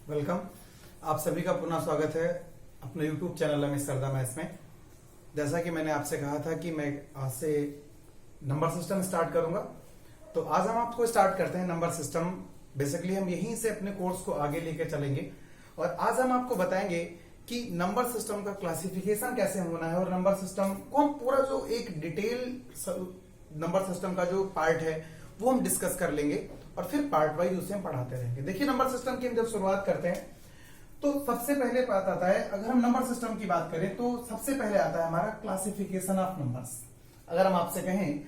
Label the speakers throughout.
Speaker 1: Welcome. आप सभी का पुनः स्वागत है अपने YouTube चैनल में सरदा मैथ्स में। जैसा कि मैंने आपसे कहा था कि मैं आज से नंबर सिस्टम स्टार्ट करूंगा, तो आज हम आपको स्टार्ट करते हैं नंबर सिस्टम। बेसिकली हम यहीं से अपने कोर्स को आगे लेके चलेंगे और आज हम आपको बताएंगे कि नंबर सिस्टम का क्लासिफिकेशन कैसे होना है और नंबर सिस्टम को हम पूरा जो एक डिटेल नंबर सिस्टम का जो पार्ट है वो हम डिस्कस कर लेंगे और फिर पार्ट वाइज उसे हम पढ़ाते रहेंगे। देखिए, नंबर सिस्टम की हम जब शुरुआत करते हैं तो सबसे पहले बात आता है, अगर हम नंबर सिस्टम की बात करें तो सबसे पहले आता है हमारा क्लासिफिकेशन ऑफ नंबर्स। अगर हम आपसे कहें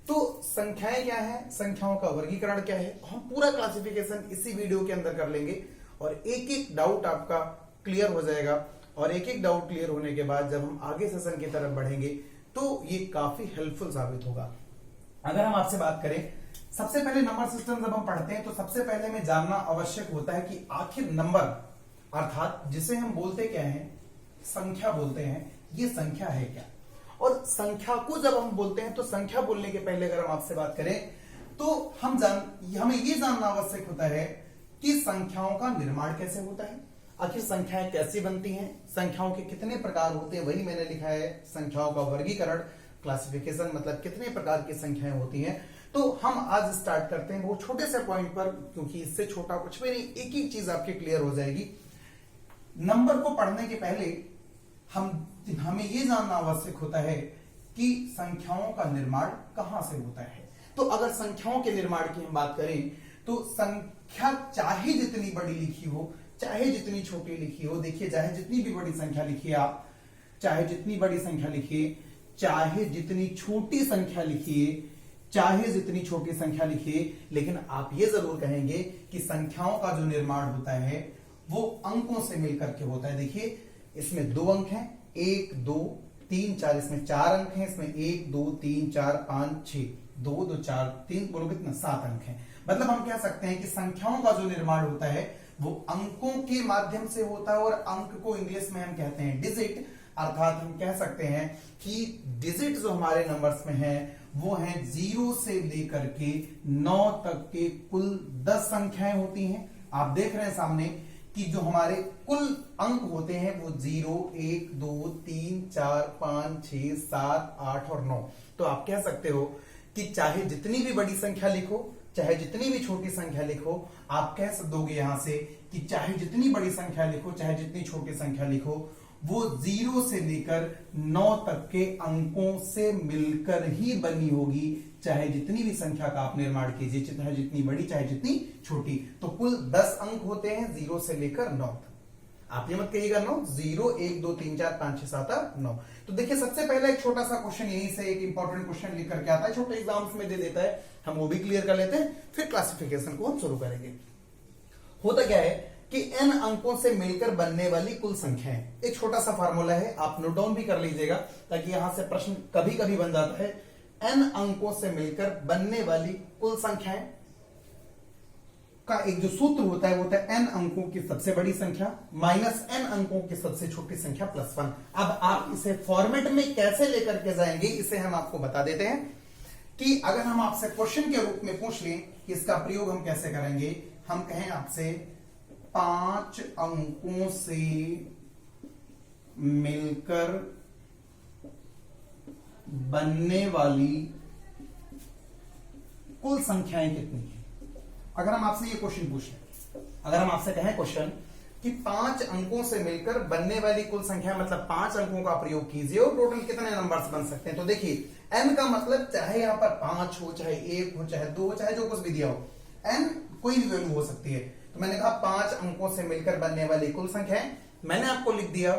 Speaker 1: तो संख्याएं क्या है, संख्याओं का वर्गीकरण क्या है, हम पूरा क्लासिफिकेशन इसी वीडियो के अंदर कर लेंगे और एक एक डाउट आपका क्लियर हो जाएगा। और एक एक डाउट क्लियर होने के बाद जब हम आगे सेशन की तरफ बढ़ेंगे तो ये काफी हेल्पफुल साबित होगा। अगर हम आपसे बात करें, सबसे पहले नंबर सिस्टम जब हम पढ़ते हैं तो सबसे पहले हमें जानना आवश्यक होता है कि आखिर नंबर अर्थात जिसे हम बोलते क्या है, संख्या बोलते हैं, ये संख्या है क्या। और संख्या को जब हम बोलते हैं तो संख्या बोलने के पहले अगर हम आपसे बात करें तो हमें ये जानना आवश्यक होता है कि संख्याओं का निर्माण कैसे होता है, आखिर संख्याएं कैसी बनती हैं, संख्याओं के कितने प्रकार होते हैं, वही मैंने लिखा है संख्याओं का वर्गीकरण, क्लासिफिकेशन मतलब कितने प्रकार की संख्याएं होती हैं। तो हम आज स्टार्ट करते हैं वो छोटे से पॉइंट पर, क्योंकि इससे छोटा कुछ भी नहीं, एक एक चीज आपकी क्लियर हो जाएगी। नंबर को पढ़ने के पहले हमें ये जानना आवश्यक होता है कि संख्याओं का निर्माण कहां से होता है। तो अगर संख्याओं के निर्माण की हम बात करें तो संख्या चाहे जितनी बड़ी लिखी हो चाहे जितनी छोटी लिखी हो, देखिए चाहे जितनी भी बड़ी संख्या लिखिए आप, चाहे जितनी बड़ी संख्या लिखिए, चाहे जितनी छोटी संख्या लिखिए, चाहे जितनी छोटी संख्या लिखिए, लेकिन आप ये जरूर कहेंगे कि संख्याओं का जो निर्माण होता है वो अंकों से मिलकर के होता है। देखिए, इसमें 2 अंक हैं, 1 2 3 4, इसमें 4 अंक हैं, इसमें 1 2 3 4 5 6, 2 2 4 3, बोलो कितना, 7 अंक हैं। मतलब हम कह सकते हैं कि संख्याओं का जो निर्माण होता है वो अंकों के माध्यम से होता है और अंक को इंग्लिश में हम कहते हैं डिजिट। अर्थात हम कह सकते हैं कि डिजिट जो हमारे नंबर्स में है वो है 0 से लेकर के 9 तक के कुल 10 संख्याएं होती हैं। आप देख रहे हैं सामने कि जो हमारे कुल अंक होते हैं वो 0 1 2 3 4 5 6 7 8 और 9। तो आप कह सकते हो कि चाहे जितनी भी बड़ी संख्या लिखो चाहे जितनी भी छोटी संख्या लिखो, आप कह दोगे यहां से कि चाहे जितनी बड़ी संख्या लिखो चाहे जितनी छोटी संख्या लिखो, वो 0 से लेकर 9 तक के अंकों से मिलकर ही बनी होगी। चाहे जितनी भी संख्या का आप निर्माण कीजिए, चाहे जितनी बड़ी चाहे जितनी छोटी, तो कुल 10 अंक होते हैं 0 से लेकर 9 तक। आप ये मत कहिएगा 9, 0 1 2 3 4 5 6 7 8 9। तो देखिए, सबसे पहले एक छोटा सा क्वेश्चन यहीं से एक इंपॉर्टेंट क्वेश्चन लिख करके आता है, छोटे एग्जाम्स में दे देता है, हम वो भी क्लियर कर लेते हैं, फिर क्लासिफिकेशन को हम शुरू करेंगे। होता क्या है कि n अंकों से मिलकर बनने वाली कुल संख्या है, एक छोटा सा फार्मूला है, आप नोट डाउन भी कर लीजिएगा ताकि यहां से प्रश्न कभी कभी बन जाता है। n अंकों से मिलकर बनने वाली कुल संख्याएं का एक जो सूत्र होता है वो होता है n अंकों की सबसे बड़ी संख्या माइनस n अंकों की सबसे छोटी संख्या प्लस 1। अब आप इसे फॉर्मेट में कैसे लेकर के जाएंगे इसे हम आपको बता देते हैं कि अगर हम आपसे क्वेश्चन के रूप में पूछ लें कि इसका प्रयोग हम कैसे करेंगे, हम कहें आपसे 5 अंकों से मिलकर बनने वाली कुल संख्याएं कितनी हैं। अगर हम आपसे ये क्वेश्चन पूछें, अगर हम आपसे कहें क्वेश्चन कि 5 अंकों से मिलकर बनने वाली कुल संख्या, मतलब 5 अंकों का प्रयोग कीजिए और टोटल कितने नंबर्स बन सकते हैं। तो देखिए, n का मतलब चाहे यहां पर 5 हो, चाहे 1 हो, चाहे 2 हो, चाहे जो कुछ भी दिया हो, n कोई भी वैल्यू हो सकती है। तो मैंने कहा 5 अंकों से मिलकर बनने वाली कुल संख्या है। मैंने आपको लिख दिया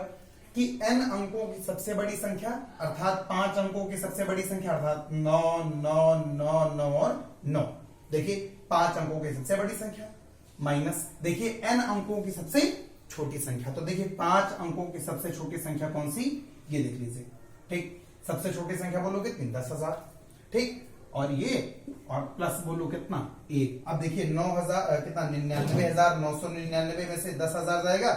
Speaker 1: कि n अंकों की सबसे बड़ी संख्या अर्थात 5 अंकों की सबसे बड़ी संख्या अर्थात 9 9 9 9 और 9। देखिए, 5 अंकों की सबसे बड़ी संख्या माइनस देखिए n अंकों की सबसे छोटी संख्या। तो देखिए 5 अंकों की सबसे छोटी संख्या कौन सी, ये देख लीजिए। ठीक, सबसे छोटी संख्या बोलो कितनी, 10,000। ठीक, और ये और प्लस बोलो कितना, 1। अब देखिए 9,000 कितना, 99,999 में से 10,000 जाएगा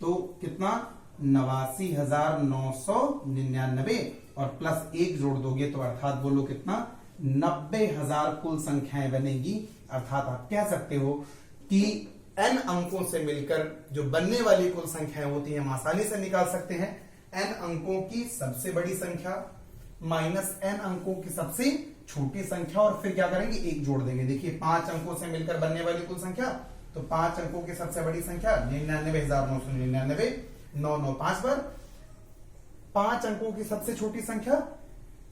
Speaker 1: तो कितना, 89,999 और प्लस 1 जोड़ दोगे तो अर्थात बोलो कितना, 90,000 कुल संख्याएं बनेगी। अर्थात आप कह सकते हो कि n अंकों से मिलकर जो बनने वाली कुल संख्याएं होती हैं हम आसानी से निकाल सकते हैं। n अंकों की सबसे बड़ी संख्या माइनस n अंकों की सबसे छोटी संख्या, और फिर क्या करेंगे, एक जोड़ देंगे। देखिए 5 अंकों से मिलकर बनने वाली कुल संख्या, तो 5 अंकों की सबसे बड़ी संख्या 99,999, 995 बार। 5 अंकों की सबसे छोटी संख्या,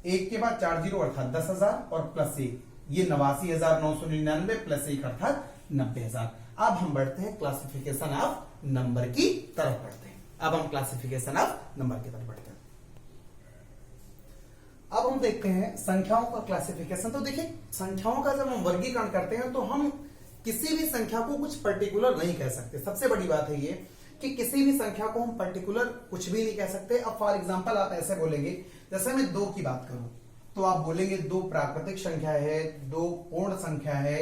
Speaker 1: एक के बाद 4 जीरो अर्थात 10,000 और प्लस 1, ये 89,999 प्लस 1 अर्थात 90,000। अब हम बढ़ते हैं क्लासिफिकेशन ऑफ नंबर की तरफ बढ़ते हैं। अब हम क्लासिफिकेशन ऑफ नंबर की तरफ बढ़ते हैं। अब हम देखते हैं संख्याओं का क्लासिफिकेशन। तो देखिए संख्याओं का जब हम वर्गीकरण करते हैं तो हम किसी भी संख्या को कुछ पर्टिकुलर नहीं कह सकते। सबसे बड़ी बात है ये कि किसी भी संख्या को हम पर्टिकुलर कुछ भी नहीं कह सकते। अब फॉर एग्जांपल आप ऐसे बोलेंगे, जैसे मैं 2 की बात करूं तो आप बोलेंगे 2 प्राकृतिक संख्या है, 2 पूर्ण संख्या है।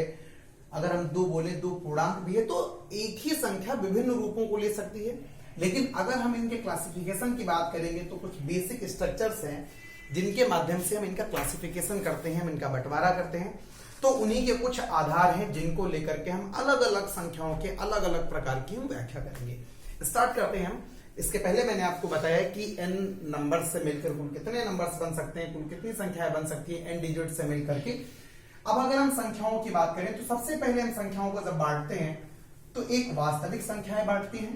Speaker 1: अगर हम 2 बोले 2 पूर्णांक भी है, तो एक ही संख्या विभिन्न रूपों को ले सकती है। लेकिन अगर हम इनके क्लासिफिकेशन की बात करेंगे तो कुछ बेसिक स्ट्रक्चर्स हैं जिनके माध्यम से हम इनका क्लासिफिकेशन करते हैं, हम इनका बंटवारा करते हैं। तो उन्हीं के कुछ आधार हैं जिनको लेकर के हम अलग अलग संख्याओं के अलग अलग प्रकार की हम व्याख्या करेंगे। स्टार्ट करते हैं हम। इसके पहले मैंने आपको बताया कि n नंबर से मिलकर कुल कितने नंबर्स बन सकते हैं, कुल कितनी संख्याएं बन सकती है n डिजिट से मिलकर के। अब अगर हम संख्याओं की बात करें तो सबसे पहले हम संख्याओं को जब बांटते हैं तो एक वास्तविक संख्याएं बांटती हैं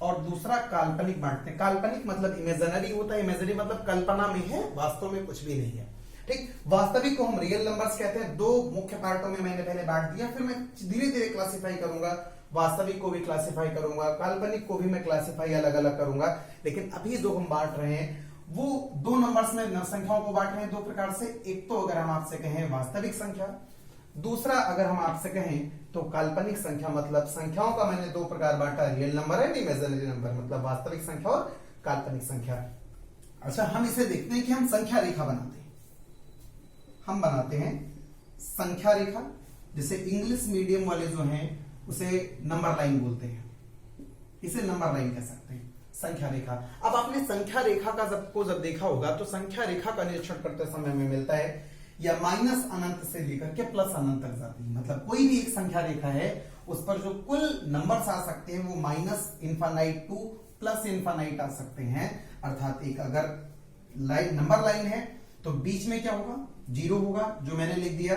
Speaker 1: और दूसरा काल्पनिक बांटते हैं। काल्पनिक मतलब इमेजिनरी होता है, इमेजिनरी मतलब कल्पना में है, वास्तव में कुछ भी नहीं है। ठीक, वास्तविक को हम रियल नंबर्स कहते हैं। 2 मुख्य पार्टों में मैंने पहले बांट दिया, फिर मैं धीरे धीरे क्लासिफाई करूंगा। वास्तविक को भी क्लासिफाई करूंगा, काल्पनिक को भी मैं क्लासिफाई अलग अलग करूंगा। लेकिन अभी जो हम बांट रहे हैं वो 2 नंबर्स में संख्याओं को बांट रहे हैं 2 प्रकार से। एक तो अगर हम आपसे कहें वास्तविक संख्या, दूसरा अगर हम आपसे कहें तो काल्पनिक संख्या। मतलब संख्याओं का मैंने 2 प्रकार बांटा, real number and imaginary number, मतलब वास्तविक संख्या और काल्पनिक संख्या। अच्छा, हम इसे देखते हैं कि हम संख्या रेखा बनाते हैं। हम बनाते हैं संख्या रेखा, जिसे इंग्लिश मीडियम वाले जो हैं उसे नंबर लाइन बोलते हैं, इसे नंबर लाइन कह सकते हैं, संख्या रेखा। अब आपने संख्या रेखा का जब देखा होगा तो संख्या रेखा का निरीक्षण करते समय में मिलता है या माइनस अनंत से लेकर के प्लस अनंत तक जाती है। मतलब कोई भी एक संख्या रेखा है उस पर जो कुल नंबर्स आ सकते हैं वो minus infinite to plus infinite आ सकते हैं। अर्थात एक अगर लाइन नंबर लाइन है तो बीच में क्या होगा, 0 होगा, जो मैंने लिख दिया।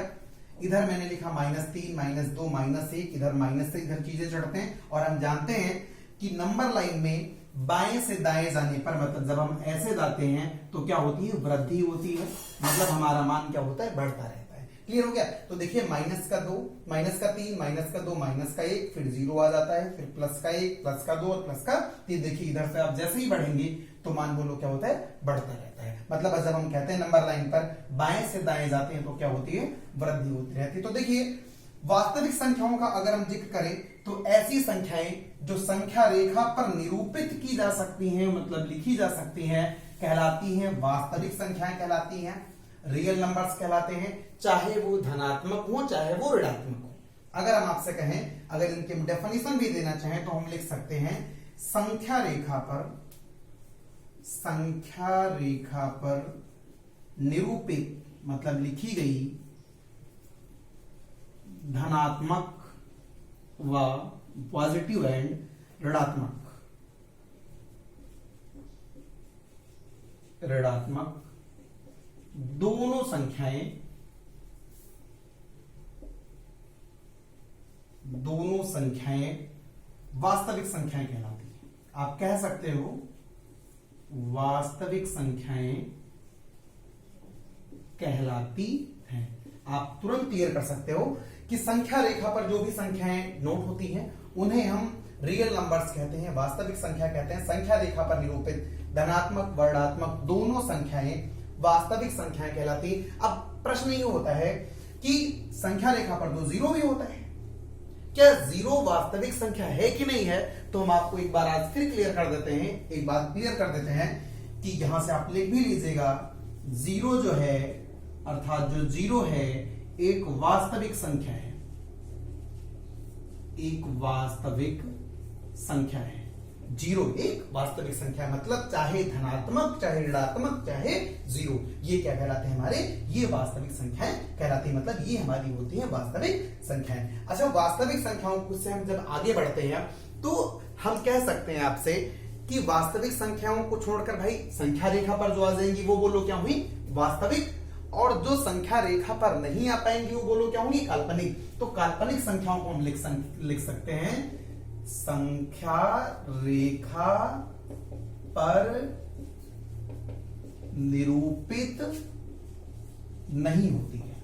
Speaker 1: इधर मैंने लिखा -3, -2, -1, इधर माइनस से इधर चीजें चढ़ते हैं। और हम जानते हैं कि नंबर लाइन में बाएं से दाएं जाने पर, मतलब जब हम ऐसे जाते हैं तो क्या होती है, वृद्धि होती है। मतलब हमारा मान क्या होता है, बढ़ता रहता है। क्लियर हो गया? तो देखिए -2, -3, -2, -1, फिर 0 आ जाता है, फिर +1, +2 और +3। देखिए इधर से आप जैसे ही बढ़ेंगे तो मान बोलो क्या होता है, बढ़ता रहता है। मतलब जब हम कहते हैं नंबर लाइन पर बाएं से दाएं जाते हैं तो क्या होती है, वृद्धि होती रहती है। तो देखिए वास्तविक संख्याओं का अगर हम जिक्र करें तो ऐसी संख्याएं जो संख्या रेखा पर निरूपित की जा सकती हैं, मतलब लिखी जा सकती हैं, कहलाती हैं वास्तविक संख्याएं कहलाती हैं, रियल नंबर्स कहलाते हैं, चाहे वो धनात्मक हो चाहे वो ऋणात्मक हो। अगर हम आपसे कहें, अगर इनके डेफिनेशन भी देना चाहें तो हम लिख सकते हैं संख्या रेखा पर निरूपित मतलब लिखी गई धनात्मक व पॉजिटिव एंड ऋणात्मक दोनों संख्याएं वास्तविक संख्याएं कहलाती हैं। आप कह सकते हो वास्तविक संख्याएं कहलाती हैं। आप तुरंत क्लियर कर सकते हो कि संख्या रेखा पर जो भी संख्याएं नोट होती हैं उन्हें हम रियल नंबर्स कहते हैं, वास्तविक संख्या कहते हैं। संख्या रेखा पर निरूपित धनात्मक व ऋणात्मक दोनों संख्याएं वास्तविक संख्याएं कहलाती। अब प्रश्न ये होता है कि संख्या रेखा पर तो 0 भी होता है, क्या 0 वास्तविक संख्या है कि नहीं है? तो हम आपको एक बार आज फिर क्लियर कर देते हैं, एक बात क्लियर कर देते हैं कि यहां से आप लिख भी लीजिएगा, 0 जो है अर्थात जो 0 है एक वास्तविक संख्या है, एक वास्तविक संख्या है। जीरो एक वास्तविक संख्या है, मतलब चाहे धनात्मक चाहे ऋणात्मक चाहे जीरो, ये क्या कहलाते हैं हमारे, ये वास्तविक संख्याएं कहलाती है, मतलब ये हमारी होती है वास्तविक संख्याएं। अच्छा, वास्तविक संख्याओं से हम जब आगे बढ़ते हैं तो हम कह सकते हैं आपसे कि वास्तविक संख्याओं को छोड़कर भाई संख्या रेखा पर जो आ जाएंगी वो बोलो क्या हुई, वास्तविक, और जो संख्या रेखा पर नहीं आ पाएंगी वो बोलो क्या होंगी, काल्पनिक। तो काल्पनिक संख्याओं को हम लिख सकते हैं संख्या रेखा पर निरूपित नहीं होती है।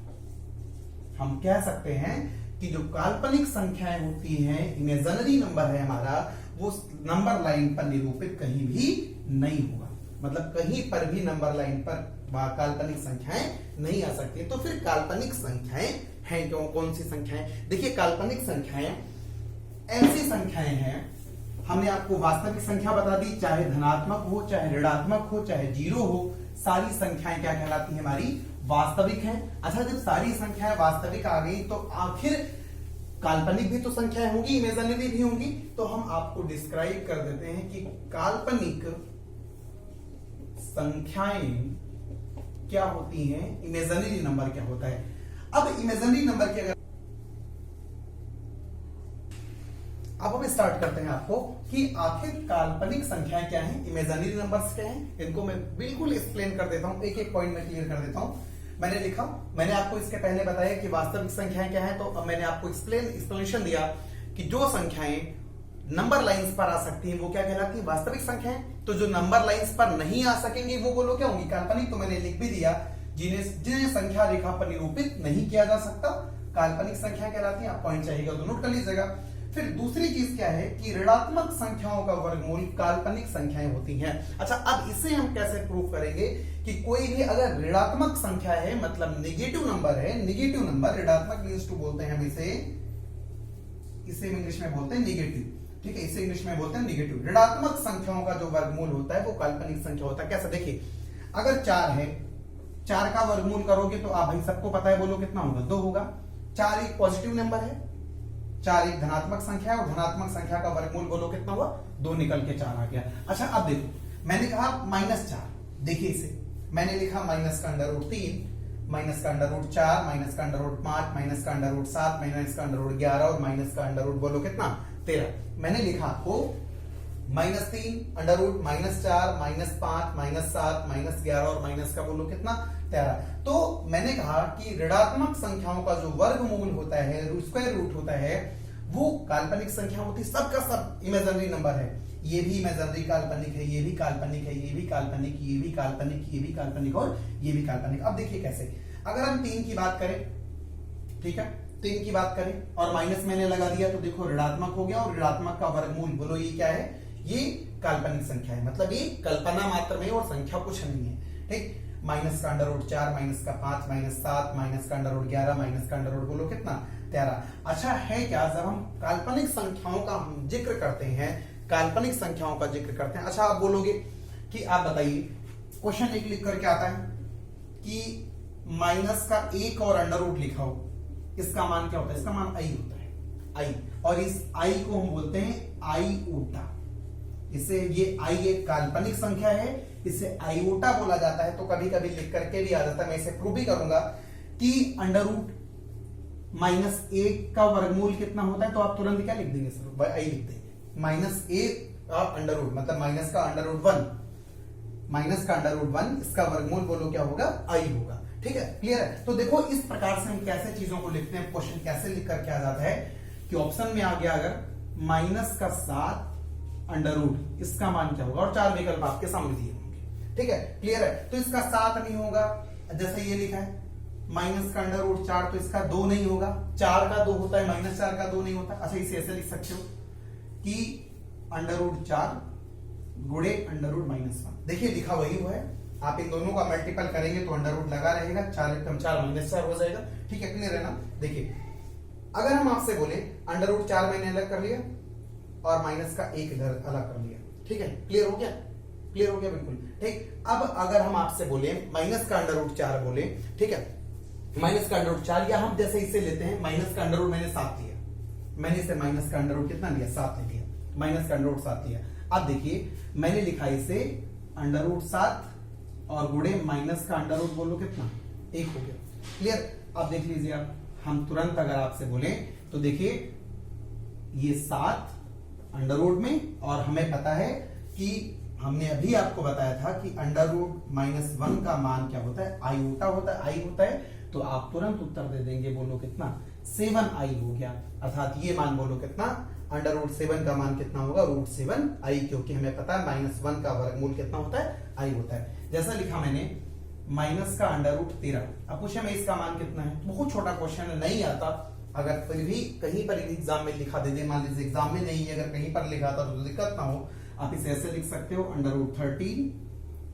Speaker 1: हम कह सकते हैं कि जो काल्पनिक संख्याएं होती हैं, इमेजिनरी नंबर है हमारा, वो नंबर लाइन पर निरूपित कहीं भी नहीं होगा, मतलब कहीं पर भी नंबर लाइन पर काल्पनिक संख्याएं नहीं आ सकती। तो फिर काल्पनिक संख्याएं हैं क्यों, कौन सी संख्याएं, देखिए काल्पनिक संख्याएं ऐसी संख्याएं हैं, हमने आपको वास्तविक संख्या बता दी, चाहे धनात्मक हो चाहे ऋणात्मक हो चाहे जीरो हो, सारी संख्याएं क्या कहलाती हैं, हमारी वास्तविक हैं। अच्छा, जब सारी संख्याएं वास्तविक आ गई तो आखिर काल्पनिक भी तो संख्याएं होंगी, इमेजिनरी भी होंगी, तो हम आपको डिस्क्राइब कर देते हैं कि काल्पनिक संख्याएं क्या होती हैं, इमेजिनरी नंबर क्या होता है। अब इमेजिनरी नंबर की अगर अब हम स्टार्ट करते हैं आपको कि आखिर काल्पनिक संख्याएं क्या हैं, इमेजिनरी नंबर्स क्या हैं, इनको मैं बिल्कुल एक्सप्लेन कर देता हूं, एक एक पॉइंट में क्लियर कर देता हूं। मैंने लिखा, मैंने आपको इसके पहले बताया कि वास्तविक संख्याएं क्या है, तो अब मैंने आपको एक्सप्लेनेशन दिया कि जो संख्याएं नंबर लाइंस पर आ सकती हैं वो क्या कहलाती है, वास्तविक संख्याएं। तो जो नंबर लाइंस पर नहीं आ सकेंगी वो बोलो क्या होंगी, काल्पनिक। तो मैंने लिख भी दिया, जिन्हें संख्या रेखा पर निरूपित नहीं किया जा सकता काल्पनिक संख्या कहलाती है। आप पॉइंट चाहिएगा तो नोट कर लीजिएगा। फिर दूसरी चीज क्या है कि ऋणात्मक संख्याओं का वर्गमूल काल्पनिक संख्याएं होती हैं। अच्छा, अब इसे हम कैसे प्रूव करेंगे कि कोई भी अगर ऋणात्मक संख्या है, मतलब नेगेटिव नंबर है, नेगेटिव नंबर, ऋणात्मक मींस टू बोलते हैं हम इसे इंग्लिश में बोलते हैं नेगेटिव, ठीक है, इसे इंग्लिश में बोलते हैं नेगेटिव। ऋणात्मक संख्याओं का जो वर्गमूल होता है वो काल्पनिक संख्या होता है। कैसे, देखिए अगर 4 है, 4 का वर्गमूल करोगे तो आप भाई सबको पता है, बोलो कितना होगा, 2 होगा। 4 एक पॉजिटिव नंबर है, 4 एक धनात्मक संख्या है, और धनात्मक संख्या का वर्गमूल बोलो कितना हुआ, 2 निकल के 4 आ गया। अच्छा, अब देखो मैंने कहा -4, देखिए इसे मैंने लिखा माइनस का अंडर रूट 3, माइनस का अंडर रूट 4, माइनस का अंडर रूट 5, माइनस का अंडर रूट 7, माइनस का अंडर रूट 11 और माइनस का अंडर रूट बोलो कितना, 13। मैंने लिखा आपको -3 अंडर रूट -4 -5 -7 -11 और माइनस का बोलो कितना, 13। तो मैंने कहा कि ऋणात्मक संख्याओं का जो वर्गमूल होता है, स्क्वायर रूट होता है, वो काल्पनिक संख्या होती है। सबका सब इमेजिनरी नंबर है, ये भी इमेजिनरी काल्पनिक है, ये भी काल्पनिक है, ये भी काल्पनिक, ये भी काल्पनिक, ये भी काल्पनिक और ये भी काल्पनिक। अब देखिए कैसे, अगर हम 3 की बात करें, ठीक है, 3 की बात करें और माइनस मैंने लगा दिया तो देखो ऋणात्मक हो गया, और ऋणात्मक का वर्गमूल बोलो ये क्या है, ये काल्पनिक संख्या है, मतलब ये कल्पना मात्र में और संख्या कुछ नहीं है, ठीक। माइनस का अंडर रूट 4, माइनस का 5, माइनस 7, माइनस का अंडर रूट 11, माइनस का अंडर रूट बोलो कितना, 13। अच्छा है क्या, जब हम काल्पनिक संख्याओं का हम जिक्र करते हैं, काल्पनिक संख्याओं का जिक्र करते हैं, अच्छा आप बोलोगे कि आप बताइए, क्वेश्चन एक लिख करके आता है कि माइनस का 1 और अंडर रूट लिखा हो, इसका मान क्या होता है, इसका मान आई होता है, आई, और इस आई को हम बोलते हैं आईओटा। इसे ये आई एक काल्पनिक संख्या है, इसे आईओटा बोला जाता है। तो कभी कभी लिख करके भी आ जाता है, मैं इसे प्रूव भी करूंगा कि अंडर रूट -1 का वर्गमूल कितना होता है, तो आप तुरंत क्या लिख देंगे, सर आई लिख देंगे, -1 का अंडर रूट मतलब माइनस का अंडर रूट 1, माइनस का अंडर रूट 1, इसका वर्गमूल बोलो क्या होगा, आई होगा, ठीक है, क्लियर है। तो देखो इस प्रकार से हम कैसे चीजों को लिखते हैं, क्वेश्चन कैसे लिख करके आ जाता है कि ऑप्शन में आ गया अगर माइनस का 7 अंडर रूट, इसका मान क्या होगा, और 4 विकल्प आपके सामने दिए होंगे, ठीक है, क्लियर है। तो इसका 7 नहीं होगा, जैसे ये लिखा है माइनस का अंडर रूट 4, तो इसका 2 नहीं होगा, 4 का 2 होता है, -4 का 2 नहीं होता। अच्छा इसे ऐसे लिख सकते हो कि अंडर रूट 4 गुणे अंडर रूट -1, देखिए लिखा वही हुआ है, आप इन दोनों का मल्टीपल करेंगे तो अंडर रूट लगा रहेगा, 4 एकदम 4 -4 हो जाएगा, ठीक है, क्लियर है ना। देखिए अगर हम आपसे बोले अंडर रूट 4 मैंने अलग कर लिया और माइनस का 1 इधर अलग कर लिया, ठीक है, क्लियर हो गया, क्लियर हो गया, बिल्कुल ठीक। अब अगर हम आपसे बोले माइनस का अंडर रूट 4 बोले, ठीक है, माइनस का अंडर रूट 4, या हम जैसे इसे लेते हैं माइनस का अंडर रूट मैंने 7 लिया, मैंने इसे माइनस का अंडर रूट कितना लिया, 7 लिया, माइनस का अंडर रूट 7 लिया। अब देखिए मैंने लिखा इसे √7 और गुणे माइनस का अंडर रूट बोलो कितना 1 हो गया। क्लियर। अब देख लीजिए आप, हम तुरंत अगर आपसे बोले तो देखिए ये 7 अंडर रूट में, और हमें पता है कि हमने अभी आपको बताया था कि अंडर रूट -1 का मान क्या होता है, आईओटा होता है, आई होता है। तो आप तुरंत उत्तर दे देंगे, बोलो कितना 7i हो गया। अर्थात ये मान बोलो कितना, √7 का मान कितना होगा √7i, क्योंकि हमें पता है -1 का वर्गमूल कितना होता है, i होता है। जैसा लिखा मैंने माइनस का √13। अब पूछे मैं इसका मान कितना है, बहुत छोटा क्वेश्चन है, नहीं आता। अगर फिर भी कहीं पर एग्जाम में लिखा दे दे, मान लीजिए एग्जाम में नहीं, अगर कहीं पर लिखा था तो दिक्कत ना हो, आप इसे ऐसे लिख सकते हो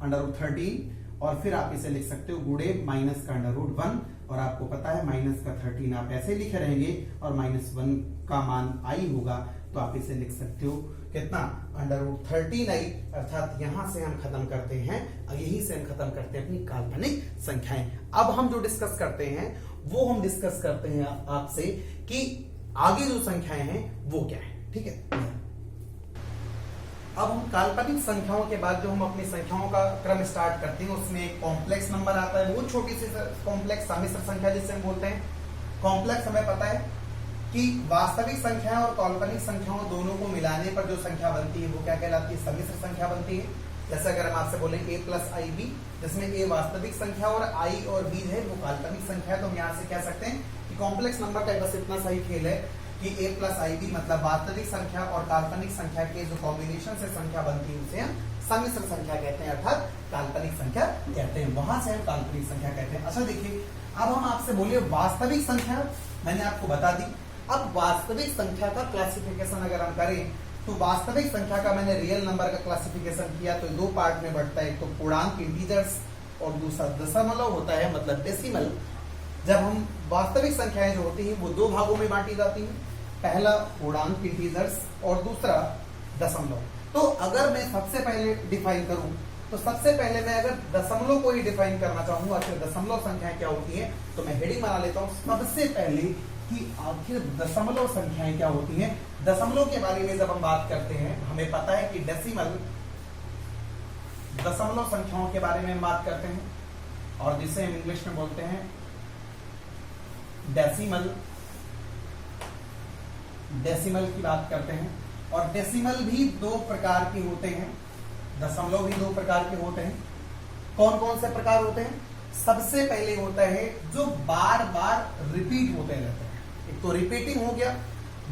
Speaker 1: √13 और फिर आप इसे लिख सकते हो गुणे माइनस का √1, और आपको पता है माइनस का 13 आप ऐसे लिखे रहेंगे और -1 का मान i होगा, तो आप इसे लिख सकते हो कितना √13i। अर्थात यहां से हम खत्म करते हैं, यही से हम खत्म करते हैं अपनी काल्पनिक संख्याएं। अब हम जो डिस्कस करते हैं वो हम डिस्कस करते हैं आपसे कि आगे जो संख्याएं हैं वो क्या है। ठीक है, अब हम काल्पनिक संख्याओं के बाद जो हम अपनी संख्याओं का क्रम स्टार्ट करते हैं उसमें एक कॉम्प्लेक्स नंबर आता है, वो छोटी सी कॉम्प्लेक्स सम्मिश्र संख्या जिसे हम बोलते हैं। कॉम्प्लेक्स हमें पता है कि वास्तविक संख्याओं और काल्पनिक संख्याओं दोनों को मिलाने पर जो संख्या बनती है वो क्या कहलाती है, सम्मिश्र संख्या बनती है। जैसे अगर हम आपसे बोले a + ib, जिसमें a वास्तविक संख्या और i और b है वो काल्पनिक संख्या है, तो हम यहाँ से कह सकते हैं कि कॉम्प्लेक्स नंबर का बस इतना सही खेल है कि a + ib मतलब वास्तविक संख्या और काल्पनिक संख्या के जो कॉम्बिनेशन से संख्या बनती है उसे हम सम्मिश्र संख्या कहते हैं, अर्थात काल्पनिक संख्या कहते हैं। वहां से हम काल्पनिक संख्या कहते हैं। अच्छा देखिए, अब हम आपसे बोलिए वास्तविक संख्या, मैंने आपको बता दी। अब वास्तविक संख्या का क्लासिफिकेशन अगर हम करें तो वास्तविक संख्या का मैंने रियल नंबर का क्लासिफिकेशन किया तो दो पार्ट में बढ़ता है, एक तो पूर्णांक इंटीजर्स और दूसरा दशमलव होता है, मतलब डेसिमल। जब हम वास्तविक संख्याएं जो होती हैं वो दो भागों में बांटी जाती हैं, पहला पूर्णांक इंटीजर्स और दूसरा दशमलव। तो अगर मैं सबसे पहले डिफाइन करूं तो सबसे पहले मैं अगर दशमलव को ही डिफाइन करना चाहूंगा, आखिर दशमलव संख्याएं क्या होती है, तो मैं हेडिंग बना लेता हूं सबसे पहले कि आखिर दशमलव संख्याएं क्या होती हैं। दशमलव के बारे में जब हम बात करते हैं हमें पता है कि डेसिमल दशमलव संख्याओं के बारे में हम बात करते हैं, और जिसे हम इंग्लिश में बोलते हैं डेसिमल, डेसिमल की बात करते हैं। और डेसिमल भी दो प्रकार के होते हैं, दशमलव भी दो प्रकार के होते हैं। कौन कौन से प्रकार होते हैं? सबसे पहले होता है जो बार बार रिपीट होते रहते हैं, एक तो रिपीटिंग हो गया,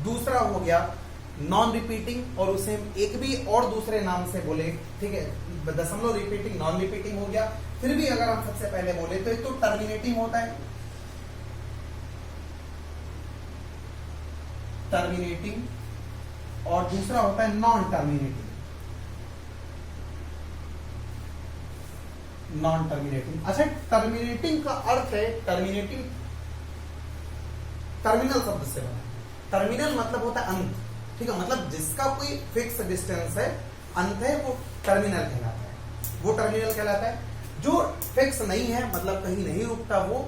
Speaker 1: दूसरा हो गया नॉन रिपीटिंग, और उसे हम एक भी और दूसरे नाम से बोले, ठीक है। दशमलव रिपीटिंग, नॉन रिपीटिंग हो गया। फिर भी अगर हम सबसे पहले बोले तो एक तो टर्मिनेटिंग होता है, टर्मिनेटिंग, और दूसरा होता है नॉन टर्मिनेटिंग, नॉन टर्मिनेटिंग। अच्छा, टर्मिनेटिंग का अर्थ है, टर्मिनेटिंग टर्मिनल शब्द से बना है। टर्मिनल मतलब होता है अंत, ठीक है, मतलब जिसका कोई फिक्स डिस्टेंस है, अंत है, वो टर्मिनल कहलाता है, वो टर्मिनल कहलाता है। जो फिक्स नहीं है, मतलब कहीं नहीं रुकता, वो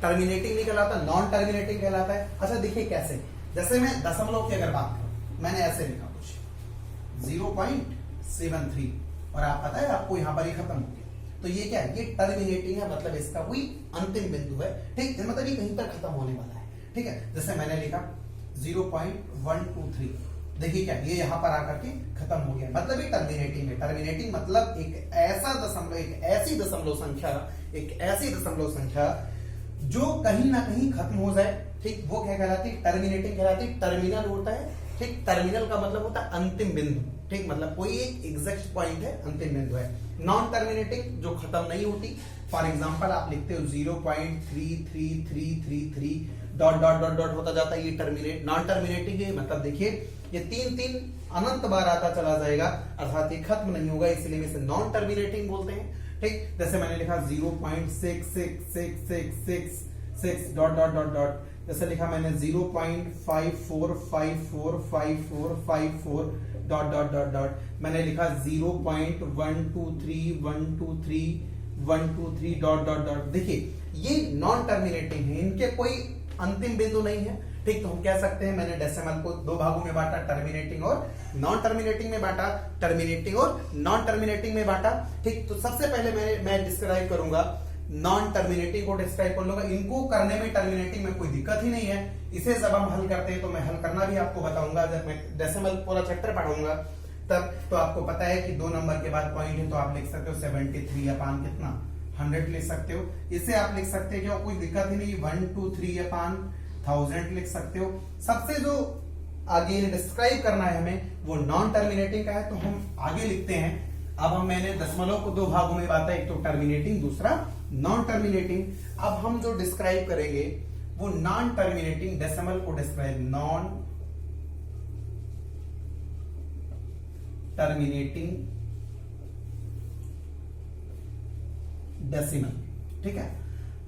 Speaker 1: टर्मिनेटिंग नहीं कहलाता, नॉन टर्मिनेटिंग कहलाता है। अच्छा देखिए कैसे, जैसे मैं दशमलव की अगर बात करूं, मैंने ऐसे लिखा कुछ 0.73, और आप पता है आपको यहां पर ही खत्म हो गया, तो ये क्या है, ये टर्मिनेटिंग है, मतलब इसका कोई अंतिम बिंदु है, ठीक, मतलब ये कहीं पर खत्म होने वाला है, ठीक है। जैसे मैंने लिखा 0.123, देखिए क्या, ये यहां पर आकर के खत्म हो गया, मतलब ये टर्मिनेटिंग है। टर्मिनेटिंग मतलब एक ऐसा दशमलव, एक ऐसी दशमलव संख्या, एक ऐसी दशमलव संख्या जो कहीं ना कहीं खत्म हो जाए, ठीक, वो क्या कहलाती है, टर्मिनेटिंग कहलाती है। टर्मिनल होता है, ठीक, टर्मिनल का मतलब होता है अंतिम बिंदु, ठीक, मतलब कोई एक एग्जैक्ट पॉइंट है, अंतिम बिंदु है। नॉन टर्मिनेटिंग जो खत्म नहीं होती, फॉर एग्जांपल आप लिखते हो 0.33333 डॉट डॉट डॉट डॉट होता जाता है, ये टर्मिनेट, नॉन टर्मिनेटिंग है, मतलब देखिए ये 3 अनंत बार आता चला जाएगा, अर्थात ये खत्म नहीं होगा, इसलिए इसे नॉन टर्मिनेटिंग बोलते हैं, ठीक। जैसे मैंने लिखा 0.66666 डॉट डॉट डॉट डॉट, जैसे लिखा मैंने 0.54545454 डॉट डॉट डॉट डॉट, मैंने लिखा 0.123123 डॉट डॉट डॉट। देखिए ये नॉन टर्मिनेटिंग है, इनके कोई अंतिम बिंदु नहीं है, ठीक, तो हम कह सकते हैं मैंने डेसिमल को दो भागों में बांटा, टर्मिनेटिंग और नॉन टर्मिनेटिंग में बांटा, टर्मिनेटिंग और नॉन टर्मिनेटिंग में बांटा। ठीक, तो सबसे पहले मैं डिस्क्राइब करूंगा नॉन टर्मिनेटिंग को डिस्क्राइब कर लूंगा। इनको करने में टर्मिनेटिंग में कोई दिक्कत ही नहीं है। इसे जब हम हल करते हैं तो मैं हल करना भी आपको बताऊंगा, जब मैं डेसिमल पूरा चैप्टर पढ़ाऊंगा तब। तो आपको पता है कि 2 नंबर के बाद पॉइंट है तो आप लिख सकते हो 73 अपान कितना 100 लिख सकते हो। इसे आप लिख सकते हो, कोई दिक्कत ही नहीं, 123 अपान 1000 लिख सकते हो। सबसे जो आगे डिस्क्राइब करना है हमें वो नॉन टर्मिनेटिंग का है, तो हम आगे लिखते हैं। अब मैंने दशमलव को 2 भागों में बांटा, एक तो टर्मिनेटिंग दूसरा नॉन टर्मिनेटिंग। अब हम जो डिस्क्राइब करेंगे वो नॉन टर्मिनेटिंग डेसिमल को डिस्क्राइब, नॉन टर्मिनेटिंग डेसिमल। ठीक है,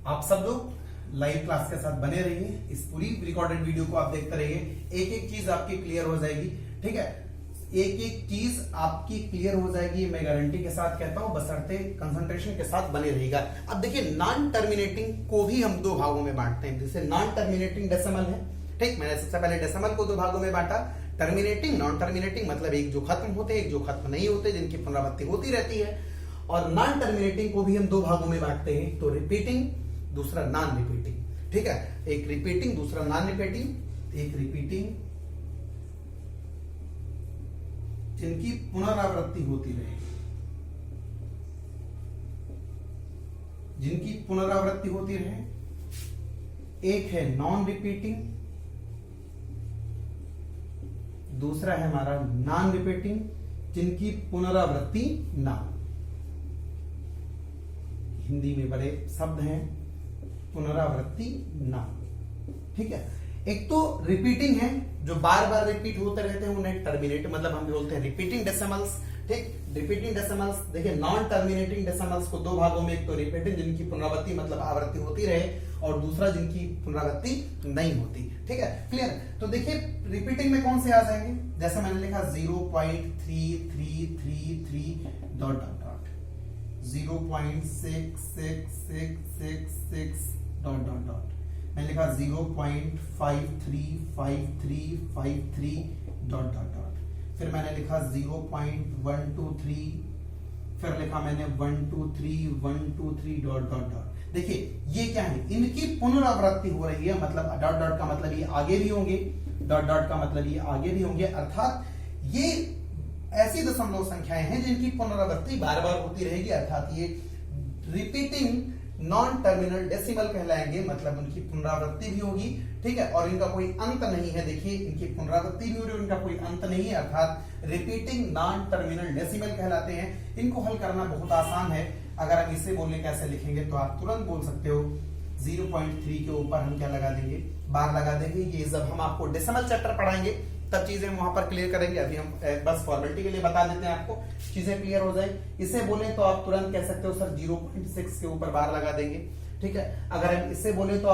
Speaker 1: आप सब लोग लाइव क्लास के साथ बने रहिए, इस पूरी रिकॉर्डेड वीडियो को आप देखते रहिए, एक एक चीज आपकी क्लियर हो जाएगी। ठीक है, एक एक चीज आपकी क्लियर हो जाएगी, मैं गारंटी के साथ कहता हूं, बशर्ते कंसंट्रेशन के साथ बने रहेगा। अब देखिए नॉन टर्मिनेटिंग को भी हम 2 भागों में बांटते हैं, जैसे नॉन टर्मिनेटिंग डेसिमल है। ठीक, मैंने सबसे पहले डेसिमल को 2 भागों में बांटा, टर्मिनेटिंग नॉन टर्मिनेटिंग, मतलब एक जो खत्म होते हैं एक जो खत्म नहीं होते, जिनकी पुनरावृत्ति होती रहती है। और नॉन टर्मिनेटिंग को भी हम 2 भागों में बांटते हैं, तो रिपीटिंग दूसरा नॉन रिपीटिंग। ठीक है, एक रिपीटिंग दूसरा नॉन रिपीटिंग। एक रिपीटिंग जिनकी पुनरावृत्ति होती रहे, जिनकी पुनरावृत्ति होती रहे। एक है नॉन रिपीटिंग, दूसरा है हमारा नॉन रिपीटिंग जिनकी पुनरावृत्ति ना हो। हिंदी में बड़े शब्द हैं, पुनरावृत्ति ना हो। ठीक है, एक तो रिपीटिंग है जो बार बार रिपीट होते रहते हैं, उन्हें टर्मिनेट मतलब हम बोलते हैं रिपीटिंग डेसिमल्स। ठीक, रिपीटिंग डेसिमल्स। देखिए नॉन टर्मिनेटिंग डेसिमल्स को 2 भागों में, एक तो रिपीटिंग जिनकी पुनरावृत्ति मतलब आवृत्ति होती रहे, और दूसरा जिनकी पुनरावृत्ति नहीं होती। ठीक है, क्लियर। तो देखिए रिपीटिंग में कौन से आ जाएंगे, जैसे मैंने लिखा 0.3333 dot dot dot, 0.666666 dot dot dot, मैंने लिखा 0.535353 डॉट डॉट डॉट, फिर मैंने लिखा 0.123, फिर लिखा मैंने 123 डॉट डॉट डॉट। देखिए ये क्या है, इनकी पुनरावृत्ति हो रही है, मतलब डॉट डॉट का मतलब ये आगे भी होंगे, डॉट डॉट का मतलब ये आगे भी होंगे, अर्थात ये ऐसी दशमलव संख्याएं हैं जिनकी पुनरावृत्ति बार बार होती रहेगी, अर्थात ये रिपीटिंग नॉन टर्मिनल डेसिमल कहलाएंगे, मतलब उनकी पुनरावृत्ति भी होगी। ठीक है, और इनका कोई अंत नहीं है। देखिए इनकी पुनरावृत्ति भी हो रही है, इनका कोई अंत नहीं है, अर्थात रिपीटिंग नॉन टर्मिनल डेसिमल कहलाते हैं। इनको हल करना बहुत आसान है। अगर हम इसे बोलने कैसे लिखेंगे तो आप तुरंत बोल सकते हो 0.3 के ऊपर हम क्या लगा देंगे, बार लगा देंगे। ये जब हम आपको डेसिमल चैप्टर पढ़ाएंगे तब चीजें वहां पर क्लियर करेंगे। अभी हम बस फॉर्मेलिटी के लिए बता देते हैं, आपको चीजें क्लियर हो जाए। इसे बोले तो आप तुरंत कह सकते हो सर 0.6 के ऊपर बार लगा देंगे। ठीक है, अगर हम इससे बोले तो